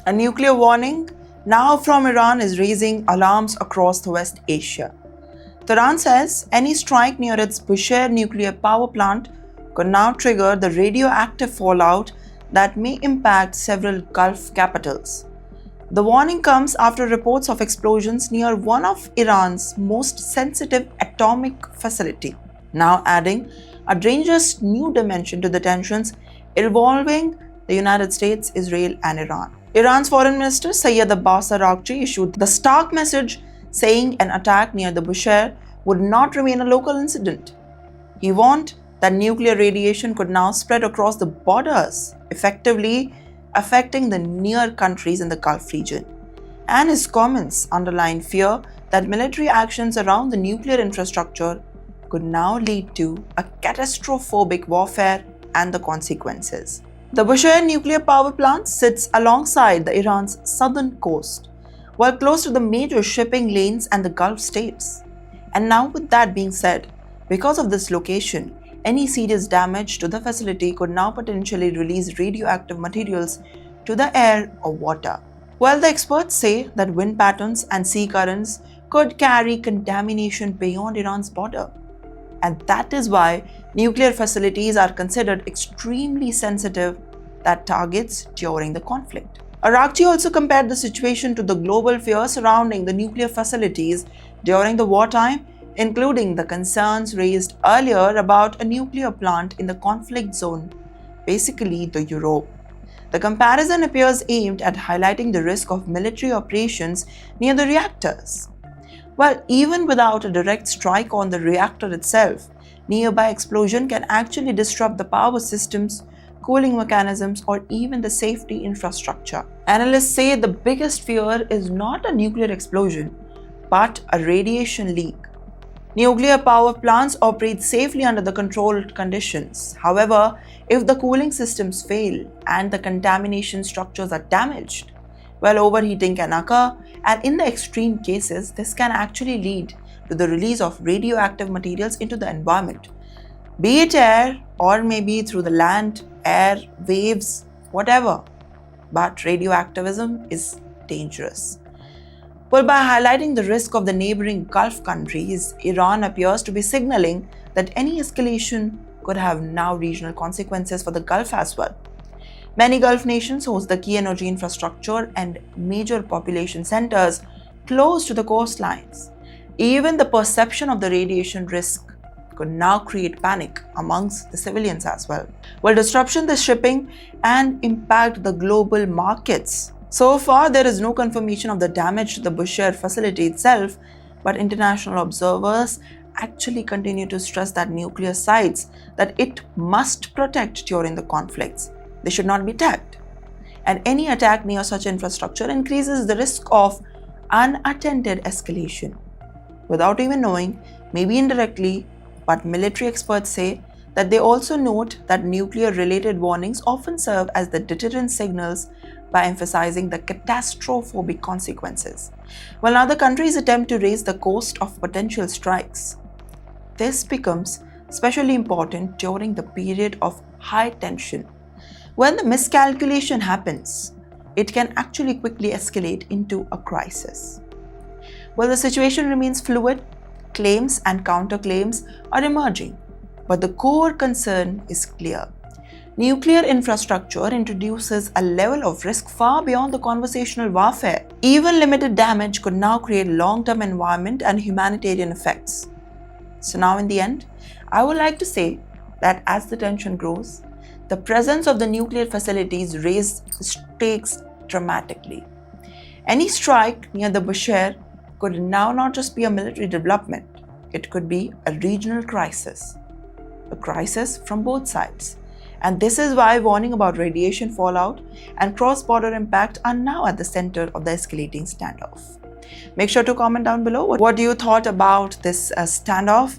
A nuclear warning now from Iran is raising alarms across the West Asia. Tehran says any strike near its Bushehr Nuclear Power Plant could now trigger the radioactive fallout that may impact several Gulf capitals. The warning comes after reports of explosions near one of Iran's most sensitive atomic facility, now adding a dangerous new dimension to the tensions involving the United States, Israel, and Iran. Iran's Foreign Minister Sayyid Abbas Araghchi issued the stark message saying an attack near the Bushehr would not remain a local incident. He warned that nuclear radiation could now spread across the borders, effectively affecting the near countries in the Gulf region. And his comments underlined fear that military actions around the nuclear infrastructure could now lead to a catastrophic warfare and the consequences. The Bushehr Nuclear Power Plant sits alongside the Iran's southern coast, while close to the major shipping lanes and the Gulf states. And now, with that being said, because of this location, any serious damage to the facility could now potentially release radioactive materials to the air or water. While the experts say that wind patterns and sea currents could carry contamination beyond Iran's border. And that is why nuclear facilities are considered extremely sensitive targets during the conflict. Araghchi also compared the situation to the global fear surrounding the nuclear facilities during the wartime, including the concerns raised earlier about a nuclear plant in the conflict zone, basically the Europe. The comparison appears aimed at highlighting the risk of military operations near the reactors. Well, even without a direct strike on the reactor itself, nearby explosion can actually disrupt the power systems, cooling mechanisms, or even the safety infrastructure. Analysts say the biggest fear is not a nuclear explosion, but a radiation leak. Nuclear power plants operate safely under the controlled conditions. However, if the cooling systems fail and the contamination structures are damaged, well, overheating can occur, and in the extreme cases, this can actually lead to the release of radioactive materials into the environment, be it air or maybe through the land, air, waves, whatever. But radioactivism is dangerous. Well, by highlighting the risk of the neighboring Gulf countries, Iran appears to be signaling that any escalation could have now regional consequences for the Gulf as well. Many Gulf nations host the key energy infrastructure and major population centers close to the coastlines. Even the perception of the radiation risk could now create panic amongst the civilians as well, will disruption the shipping and impact the global markets. So far, there is no confirmation of the damage to the Bushehr facility itself, but international observers actually continue to stress that nuclear sites that it must protect during the conflicts. They should not be attacked. And any attack near such infrastructure increases the risk of unattended escalation. Without even knowing, maybe indirectly, but military experts say that they also note that nuclear-related warnings often serve as the deterrent signals by emphasizing the catastrophic consequences, while other countries attempt to raise the cost of potential strikes. This becomes especially important during the period of high tension. When the miscalculation happens, it can actually quickly escalate into a crisis. While the situation remains fluid, claims and counterclaims are emerging, but the core concern is clear. Nuclear infrastructure introduces a level of risk far beyond the conventional warfare. Even limited damage could now create long-term environment and humanitarian effects. So now in the end, I would like to say that as the tension grows, the presence of the nuclear facilities raises stakes dramatically. Any strike near the Bushehr could now not just be a military development, it could be a regional crisis. A crisis from both sides. And this is why warning about radiation fallout and cross-border impact are now at the center of the escalating standoff. Make sure to comment down below what you thought about this standoff.